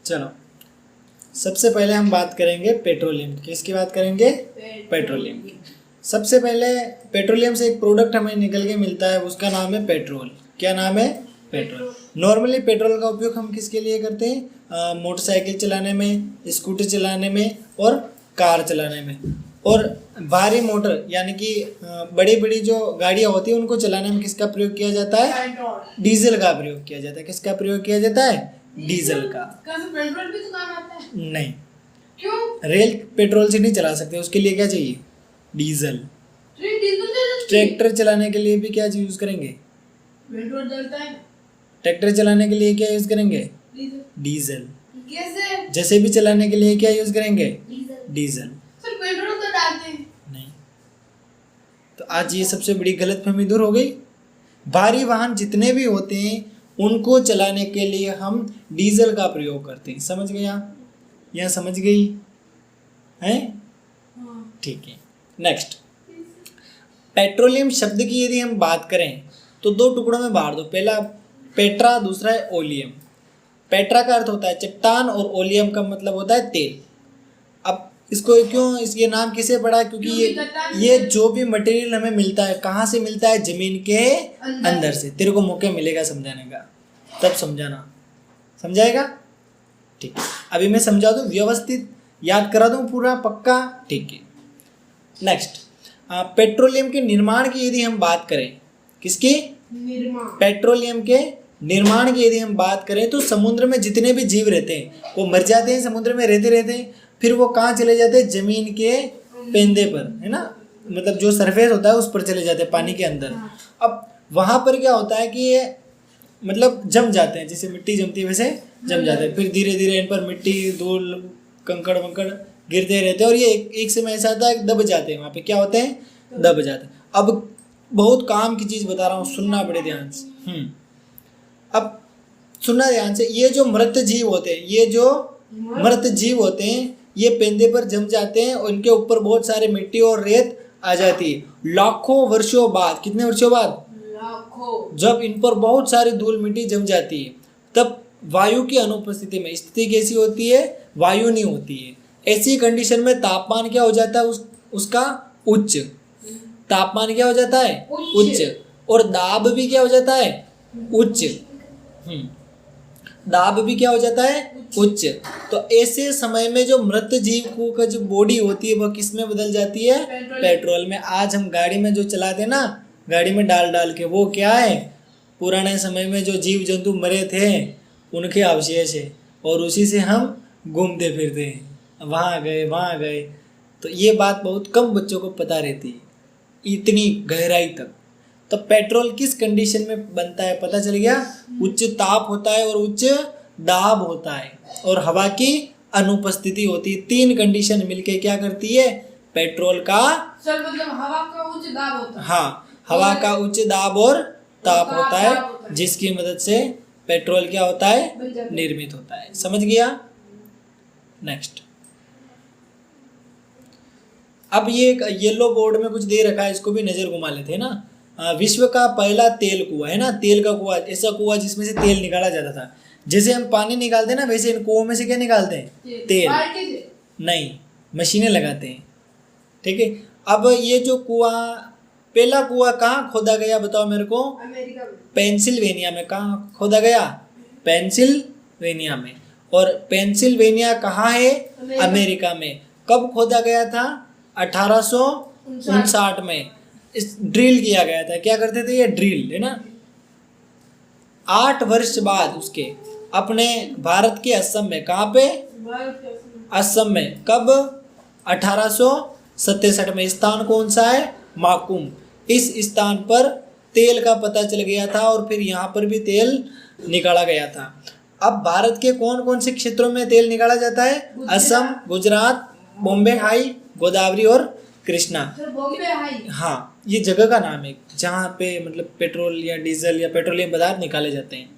चलो, सबसे पहले हम बात करेंगे पेट्रोलियम की। किसकी बात करेंगे? पेट्रोलियम की। सबसे पहले पेट्रोलियम से एक प्रोडक्ट हमें निकल के मिलता है, उसका नाम है पेट्रोल। क्या नाम है? पेट्रोल। नॉर्मली पेट्रोल का उपयोग हम किसके लिए करते हैं? मोटरसाइकिल चलाने में, स्कूटर चलाने में और कार चलाने में। और भारी मोटर यानी कि बड़ी बड़ी जो गाड़ियाँ होती हैं उनको चलाने में किसका प्रयोग किया जाता है? डीजल का प्रयोग किया जाता है। किसका प्रयोग किया जाता है? डीजल का। पेट्रोल भी तो काम आता है। नहीं, क्यों? रेल पेट्रोल से नहीं चला सकते, उसके लिए क्या चाहिए? डीजल। ट्रैक्टर चलाने के लिए भी क्या यूज करेंगे? पेट्रोल जलता है। ट्रैक्टर चलाने के लिए क्या यूज करेंगे? डीजल। कैसे? जैसे भी चलाने के लिए क्या यूज करेंगे? डीजल। सर पेट्रोल तो डालते हैं। नहीं। तो आज ये सबसे बड़ी गलतफहमी दूर हो गई। भारी वाहन जितने भी होते हैं उनको चलाने के लिए हम डीजल का प्रयोग करते हैं। समझ गया? या समझ गई है? ठीक है। नेक्स्ट, पेट्रोलियम शब्द की यदि हम बात करें तो दो टुकड़ों में बांट दो। पहला पेट्रा, दूसरा है ओलियम। पेट्रा का अर्थ होता है चट्टान और ओलियम का मतलब होता है तेल। अब इसको क्यों इसके नाम किसे पड़ा? क्योंकि ये जो भी मटेरियल हमें मिलता है कहाँ से मिलता है? जमीन के अंदर से। तेरे को मौका मिलेगा समझाने का, तब समझाना। समझाएगा? ठीक है। अभी मैं समझा दूँ, व्यवस्थित याद करा दूँ पूरा पक्का? ठीक है। नेक्स्ट, पेट्रोलियम के निर्माण की यदि हम बात करें, किसकी? पेट्रोलियम के निर्माण की यदि हम बात करें तो समुद्र में जितने भी जीव रहते हैं वो मर जाते हैं, समुद्र में रहते रहते हैं, फिर वो कहाँ चले जाते हैं? जमीन के पेंदे पर, है ना, मतलब जो सरफेस होता है उस पर चले जाते हैं, पानी के अंदर। अब वहाँ पर क्या होता है कि ये मतलब जम जाते हैं, जैसे मिट्टी जमती है वैसे जम जाते हैं। फिर धीरे धीरे इन पर मिट्टी, धूल, कंकड़ वंकड़ गिरते रहते हैं और ये एक समय ऐसा आता है दब जाते हैं। वहाँ पे क्या होते हैं? दब जाते हैं। अब बहुत काम की चीज़ बता रहा हूँ, सुनना बड़े ध्यान से। अब सुनना ध्यान से। ये जो मृत जीव होते हैं, ये जो मृत जीव होते हैं, ये पेंदे पर जम जाते हैं और इनके ऊपर बहुत सारे मिट्टी और रेत आ जाती है। लाखों वर्षों बाद, कितने वर्षों बाद? लाखों। जब इन पर बहुत सारी धूल मिट्टी जम जाती है तब वायु की अनुपस्थिति में स्थिति कैसी होती है? वायु नहीं होती है। ऐसी कंडीशन में तापमान क्या हो जाता है? उसका उच्च। तापमान क्या हो जाता है? उच्च। और दाब भी क्या हो जाता है? उच्च। दाब भी क्या हो जाता है? उच्च। तो ऐसे समय में जो मृत जीव को का जो बॉडी होती है वह किस में बदल जाती है? पेट्रोल में। आज हम गाड़ी में जो चलाते हैं ना, गाड़ी में डाल डाल के, वो क्या है? पुराने समय में जो जीव जंतु मरे थे उनके अवशेष है और उसी से हम घूमते फिरते हैं, वहाँ गए वहाँ गए। तो ये बात बहुत कम बच्चों को पता रहती है, इतनी गहराई तक। तो पेट्रोल किस कंडीशन में बनता है पता चल गया? उच्च ताप होता है और उच्च दाब होता है और हवा की अनुपस्थिति होती है। तीन कंडीशन मिलके क्या करती है? पेट्रोल का सर मतलब हवा का उच्च दाब होता है। हाँ, हवा का उच्च दाब और ताप होता है, जिसकी मदद से पेट्रोल क्या होता है? निर्मित होता है। समझ गया? नेक्स्ट, अब ये एक येलो बोर्ड में कुछ दे रखा है, इसको भी नजर घुमा लेते हैं ना। विश्व का पहला तेल कुआं है ना, तेल का कुआं, ऐसा कुआं जिसमें से तेल निकाला जाता था। जैसे हम पानी निकालते हैं ना, वैसे इन कुओं में से क्या निकालते हैं? तेल। नहीं, मशीनें लगाते हैं। ठीक है। अब ये जो कुआं, पहला कुआं कहाँ खोदा गया बताओ मेरे को? अमेरिका में। पेंसिल्वेनिया में। कहाँ खोदा गया? पेंसिल्वेनिया में। और पेंसिल्वेनिया कहाँ है? अमेरिका में। कब खोदा गया था? 1859 में। इस ड्रिल किया गया था। क्या करते थे? ये ड्रिल है ना। 8 वर्ष बाद उसके अपने भारत के असम में, कहाँ पे? असम में। कब? 1867 में। स्थान कौन सा है? माकुम। इस स्थान पर तेल का पता चल गया था और फिर यहाँ पर भी तेल निकाला गया था। अब भारत के कौन कौन से क्षेत्रों में तेल निकाला जाता है? असम, गुजरात, बॉम्बे हाई, गोदावरी और कृष्णा। बॉम्बे हाई, हाँ, ये जगह का नाम है जहाँ पे मतलब पेट्रोल या डीजल या पेट्रोलियम पदार्थ निकाले जाते हैं।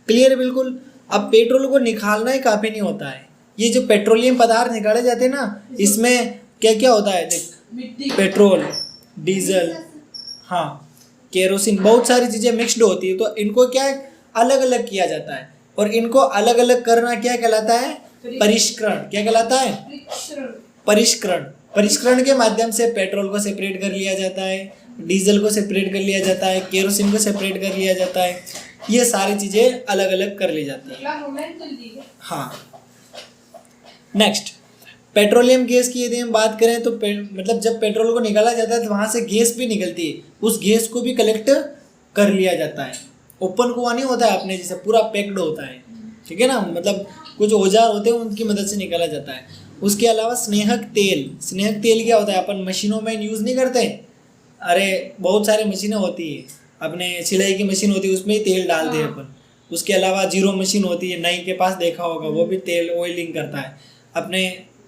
क्लियर है बिल्कुल? अब पेट्रोल को निकालना ही काफ़ी नहीं होता है। ये जो पेट्रोलियम पदार्थ निकाले जाते हैं ना, इसमें क्या क्या होता है? देख, पेट्रोल, डीजल, हाँ, केरोसिन, बहुत सारी चीज़ें मिक्सड होती है। तो इनको क्या अलग अलग किया जाता है और इनको अलग अलग करना क्या कहलाता है? परिष्करण। क्या कहलाता है? परिष्करण। परिष्करण के माध्यम से पेट्रोल को सेपरेट कर लिया जाता है, डीजल को सेपरेट कर लिया जाता है, केरोसिन को सेपरेट कर लिया जाता है। ये सारी चीजें अलग अलग कर ली जाती है। हाँ, नेक्स्ट, पेट्रोलियम गैस की यदि हम बात करें तो मतलब जब पेट्रोल को निकाला जाता है तो वहां से गैस भी निकलती है, उस गैस को भी कलेक्ट कर लिया जाता है। ओपन कुआं नहीं होता है अपने जैसे, पूरा पैक्ड होता है, ठीक है ना, मतलब कुछ औजार होते हैं उनकी मदद से निकाला जाता है। उसके अलावा स्नेहक तेल। स्नेहक तेल क्या होता है? अपन मशीनों में यूज़ नहीं करते, अरे बहुत सारी मशीनें होती है, अपने सिलाई की मशीन होती है उसमें ही तेल डालते हैं अपन। उसके अलावा जीरो मशीन होती है, नई के पास देखा होगा, वो भी तेल ऑयलिंग करता है। अपने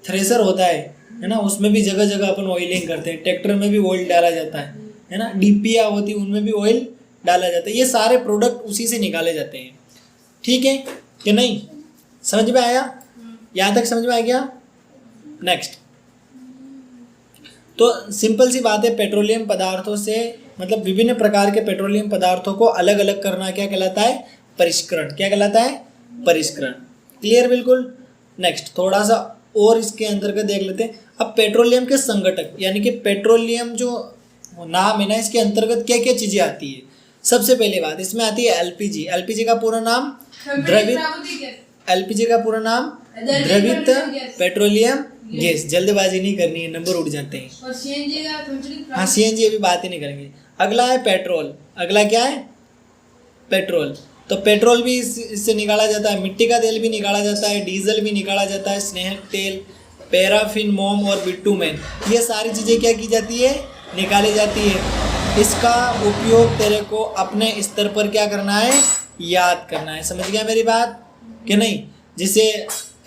थ्रेसर होता है ना, उसमें भी जगह जगह अपन ऑयलिंग करते हैं। ट्रैक्टर में भी ऑयल डाला जाता है ना, डीपिया होती है उनमें भी ऑयल डाला जाता है। ये सारे प्रोडक्ट उसी से निकाले जाते हैं, ठीक है कि नहीं? समझ में आया? यहाँ तक समझ में आ गया? नेक्स्ट, तो सिंपल सी बात है, पेट्रोलियम पदार्थों से मतलब विभिन्न प्रकार के पेट्रोलियम पदार्थों को अलग अलग करना क्या कहलाता है? परिष्करण। क्या कहलाता है? परिष्करण। क्लियर बिल्कुल? नेक्स्ट, थोड़ा सा और इसके अंतर्गत देख लेते हैं। अब पेट्रोलियम के संघटक, यानी कि पेट्रोलियम जो नाम है ना, इसके अंतर्गत क्या क्या चीजें आती है? सबसे पहली बात इसमें आती है एलपीजी। एलपीजी का पूरा नाम एलपीजी का पूरा नाम द्रवित पेट्रोलियम गैस। जल्दबाजी नहीं करनी है, नंबर उठ जाते हैं। और सीएनजी का हाँ, सीएनजी अभी बात ही नहीं करेंगे। अगला है पेट्रोल। अगला क्या है? पेट्रोल। तो पेट्रोल भी इससे निकाला जाता है, मिट्टी का तेल भी निकाला जाता है, डीजल भी निकाला जाता है, स्नेहक तेल, पैराफिन, मोम और बिटुमेन, ये सारी चीज़ें क्या की जाती है? निकाली जाती है। इसका उपयोग तेरे को अपने स्तर पर क्या करना है? याद करना है। समझ गया मेरी बात कि नहीं? जिसे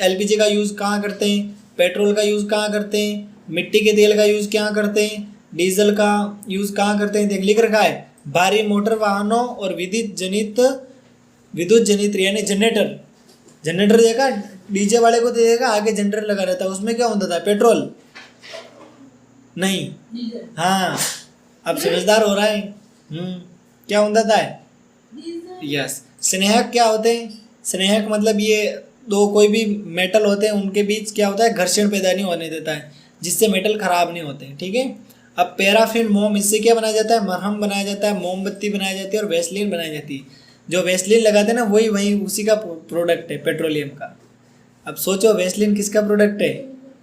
एलपीजी का यूज़ कहाँ करते हैं, पेट्रोल का यूज़ कहाँ करते हैं, मिट्टी के तेल का यूज़ कहाँ करते हैं, डीजल का यूज़ कहाँ करते हैं, देख लिख रखा है। भारी मोटर वाहनों और विद्युत जनित यानी जनरेटर देखा, डीजे वाले को देखा आगे जनरेटर लगा रहता है, उसमें क्या होता था? पेट्रोल नहीं। हाँ, अब समझदार हो रहा है। क्या होता था? यस। स्नेहक क्या होते हैं? स्नेहक मतलब ये दो कोई भी मेटल होते हैं उनके बीच क्या होता है? घर्षण पैदा नहीं होने देता है, जिससे मेटल खराब नहीं होते हैं, ठीक है। अब पैराफिन, मोम, इससे क्या बनाया जाता है? मरहम बनाया जाता है, मोमबत्ती बनाई जाती है और वैसलीन बनाई जाती है। जो वैसलीन लगाते हैं ना, वही उसी का प्रोडक्ट है, पेट्रोलियम का। अब सोचो, वैसलीन किसका प्रोडक्ट है?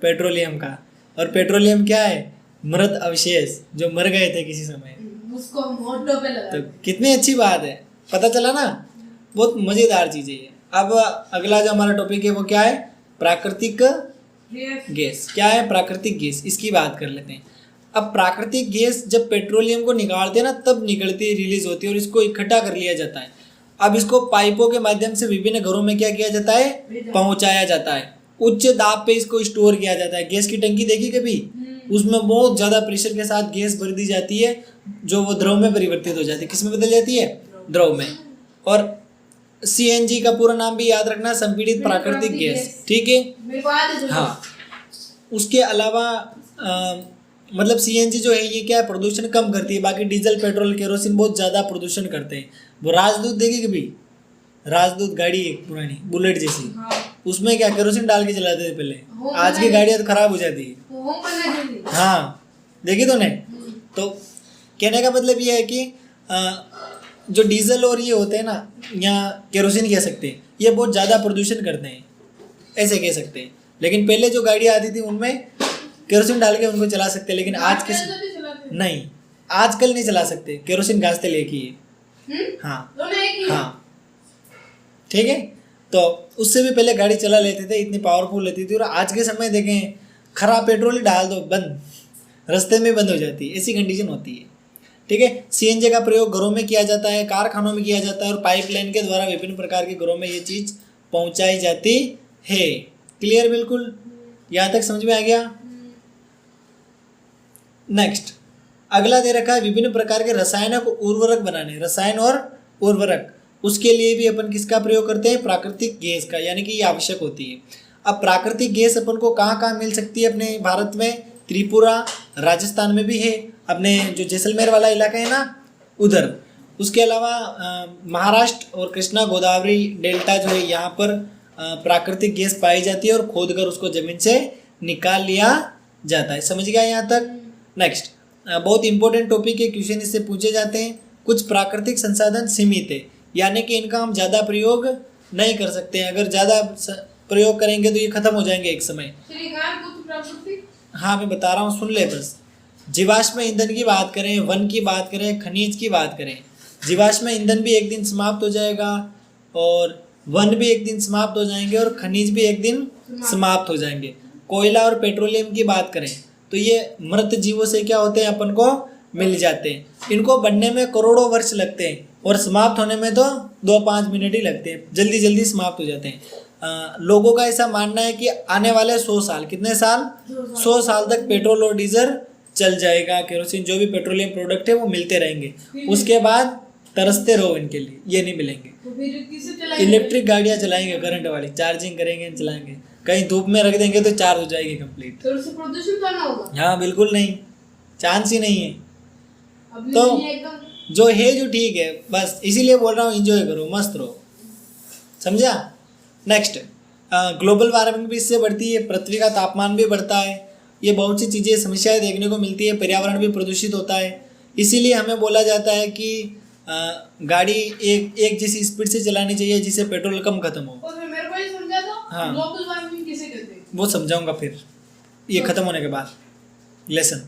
पेट्रोलियम का। और पेट्रोलियम क्या है? मृत अवशेष जो मर गए थे किसी समय, उसको मोटो पे लगा। तो कितनी अच्छी बात है, पता चला ना? बहुत मज़ेदार चीज़ें है। अब अगला जो हमारा टॉपिक है वो क्या है? प्राकृतिक गैस। क्या है प्राकृतिक गैस? इसकी बात कर लेते हैं। अब प्राकृतिक गैस जब पेट्रोलियम को निकालते हैं ना, तब निकलती है, रिलीज होती है और इसको इकट्ठा कर लिया जाता है। अब इसको पाइपों के माध्यम से विभिन्न घरों में क्या किया जाता है? पहुंचाया जाता है। उच्च दाब पे इसको स्टोर किया जाता है। गैस की टंकी देखी कभी? उसमें बहुत ज़्यादा प्रेशर के साथ गैस भर दी जाती है, जो वो द्रव में परिवर्तित हो जाती है। किस में बदल जाती है? द्रव में। और सीएनजी का पूरा नाम भी याद रखना, संपीड़ित प्राकृतिक गैस, ठीक है। हाँ, उसके अलावा मतलब सीएनजी जो है ये क्या है? प्रदूषण कम करती है। बाकी डीजल, पेट्रोल, केरोसिन बहुत ज़्यादा प्रदूषण करते हैं। वो राजदूत देखी कभी? राजदूत गाड़ी एक पुरानी बुलेट जैसी, उसमें क्या केरोसिन डाल के चलाते थे पहले। आज की गाड़ियाँ तो खराब हो जाती है। हाँ, देखी तो नहीं? तो कहने का मतलब ये है कि जो डीजल और ये होते हैं ना, या केरोसिन कह सकते हैं, ये बहुत ज़्यादा प्रदूषण करते हैं, ऐसे कह सकते हैं। लेकिन पहले जो गाड़ियाँ आती थी उनमें केरोसिन डाल के उनको चला सकते, लेकिन आज के नहीं, आजकल नहीं चला सकते। केरोसिन गैस तेल एक ही है। हाँ हाँ, ठीक है। तो उससे भी पहले गाड़ी चला लेते थे, इतनी पावरफुल रहती थी। और आज के समय देखें, खराब पेट्रोल ही डाल दो, बंद, रास्ते में बंद हो जाती है, ऐसी कंडीशन होती है, ठीक है। सीएनजी का प्रयोग घरों में किया जाता है, कारखानों में किया जाता है, और पाइपलाइन के द्वारा विभिन्न प्रकार के घरों में ये चीज़ पहुंचाई जाती है। क्लियर बिल्कुल? यहाँ तक समझ में आ गया? नेक्स्ट, अगला दे रखा है विभिन्न प्रकार के रसायनों को उर्वरक बनाने। रसायन और उर्वरक, उसके लिए भी अपन किसका प्रयोग करते हैं? प्राकृतिक गैस का, यानी कि ये आवश्यक होती है। अब प्राकृतिक गैस अपन को कहाँ कहाँ मिल सकती है अपने भारत में? त्रिपुरा, राजस्थान में भी है, अपने जो जैसलमेर वाला इलाका है ना उधर, उसके अलावा महाराष्ट्र और कृष्णा गोदावरी डेल्टा जो है यहाँ पर प्राकृतिक गैस पाई जाती है और खोद कर उसको जमीन से निकाल लिया जाता है। समझ गया यहाँ तक। नेक्स्ट, बहुत इंपॉर्टेंट टॉपिक है, क्वेश्चन इससे पूछे जाते हैं। कुछ प्राकृतिक संसाधन सीमित है, यानी कि इनका हम ज़्यादा प्रयोग नहीं कर सकते हैं। अगर ज़्यादा प्रयोग करेंगे तो ये खत्म हो जाएंगे एक समय। हाँ मैं बता रहा हूँ, सुन ले बस। जीवाश्म ईंधन की बात करें, वन की बात करें, खनिज की बात करें, जीवाश्म ईंधन भी एक दिन समाप्त हो जाएगा और वन भी एक दिन समाप्त हो जाएंगे और खनिज भी एक दिन समाप्त हो जाएंगे। कोयला और पेट्रोलियम की बात करें तो ये मृत जीवों से क्या होते हैं, अपन को मिल जाते हैं। इनको बनने में करोड़ों वर्ष लगते हैं और समाप्त होने में तो 2-5 मिनट ही लगते हैं, जल्दी जल्दी समाप्त हो जाते हैं। लोगों का ऐसा मानना है कि आने वाले 100 साल, कितने साल, 100 साल तक पेट्रोल और डीजल चल जाएगा, केरोसिन जो भी पेट्रोलियम प्रोडक्ट है वो मिलते रहेंगे। उसके बाद तरसते रहो इनके लिए, ये नहीं मिलेंगे। इलेक्ट्रिक गाड़ियाँ चलाएंगे, करंट वाली, चार्जिंग करेंगे, चलाएंगे। कहीं धूप में रख देंगे तो चार्ज हो जाएगी कंप्लीट। तो उससे प्रदूषण तो ना होगा? हाँ बिल्कुल नहीं, चांस ही नहीं है। अभी तो ये एकदम जो है जो ठीक है, बस इसीलिए बोल रहा हूँ, एंजॉय करो, मस्त रहो, समझा। नेक्स्ट, ग्लोबल वार्मिंग भी इससे बढ़ती है, पृथ्वी का तापमान भी बढ़ता है। ये बहुत सी चीज़ें, समस्याएं देखने को मिलती है, पर्यावरण भी प्रदूषित होता है। इसीलिए हमें बोला जाता है कि गाड़ी एक जैसी स्पीड से चलानी चाहिए जिससे पेट्रोल कम खत्म हो। और फिर मेरे को ये समझा दो, हाँ। ग्लोबल वार्मिंग किसे कहते हैं? वो समझाऊंगा फिर ये खत्म होने के बाद लेसन।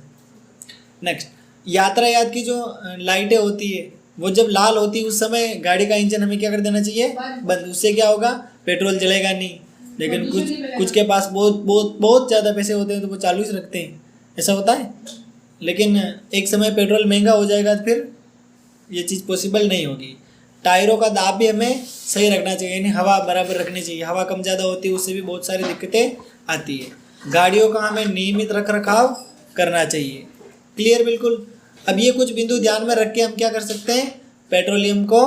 नेक्स्ट, यातायात की जो लाइटें होती है वो जब लाल होती है उस समय गाड़ी का इंजन हमें क्या कर देना चाहिए, बंद। उससे क्या होगा, पेट्रोल जलेगा नहीं। लेकिन कुछ के पास बहुत ज़्यादा पैसे होते हैं तो वो चालू ही रखते हैं, ऐसा होता है। लेकिन एक समय पेट्रोल महंगा हो जाएगा तो फिर ये चीज़ पॉसिबल नहीं होगी। टायरों का दाब भी हमें सही रखना चाहिए, यानी हवा बराबर रखनी चाहिए। हवा कम ज़्यादा होती है उससे भी बहुत सारी दिक्कतें आती है। गाड़ियों का हमें नियमित रख रखाव करना चाहिए। क्लियर बिल्कुल। अब ये कुछ बिंदु ध्यान में रख के हम क्या कर सकते हैं, पेट्रोलियम को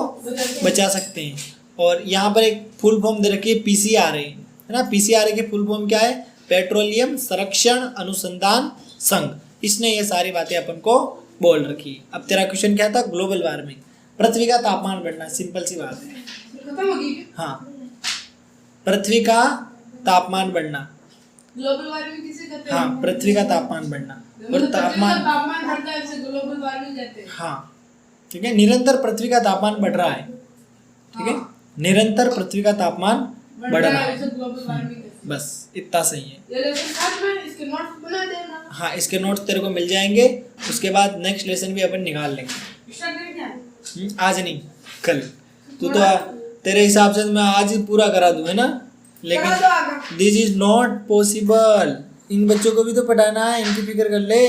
बचा सकते हैं। और यहाँ पर एक फुल फॉर्म दे रखी है PCRA, है ना। PCRA की फुल फॉर्म क्या है, पेट्रोलियम संरक्षण अनुसंधान संघ। इसने ये सारी बातें अपन को बोल रखी। अब तेरा क्वेश्चन क्या था, ग्लोबल वार्मिंग, पृथ्वी का तापमान बढ़ना, सिंपल सी बात है। खत्म होगी? हाँ, पृथ्वी का तापमान बढ़ना, ग्लोबल वार्मिंग किसे कहते हैं? हाँ, पृथ्वी का तापमान बढ़ना। और तापमान बढ़ता है उसे ग्लोबल वार्मिंग कहते हैं। हाँ ठीक है, निरंतर पृथ्वी का तापमान बढ़ रहा है, ठीक है, निरंतर पृथ्वी का तापमान बढ़ रहा है, ग्लोबल वार्मिंग। बस इतना सही है। ये लेसन आज में इसके नोट्स बना देना। हाँ, इसके नोट्स तेरे को मिल जाएंगे। उसके बाद नेक्स्ट लेसन भी अपन निकाल लेंगे। आज नहीं, कल। तू तो तेरे हिसाब से मैं आज ही पूरा करा दूँ, है ना। लेकिन दिस इज नॉट पॉसिबल। इन बच्चों को भी तो पढ़ाना है, इनकी फिक्र कर ले।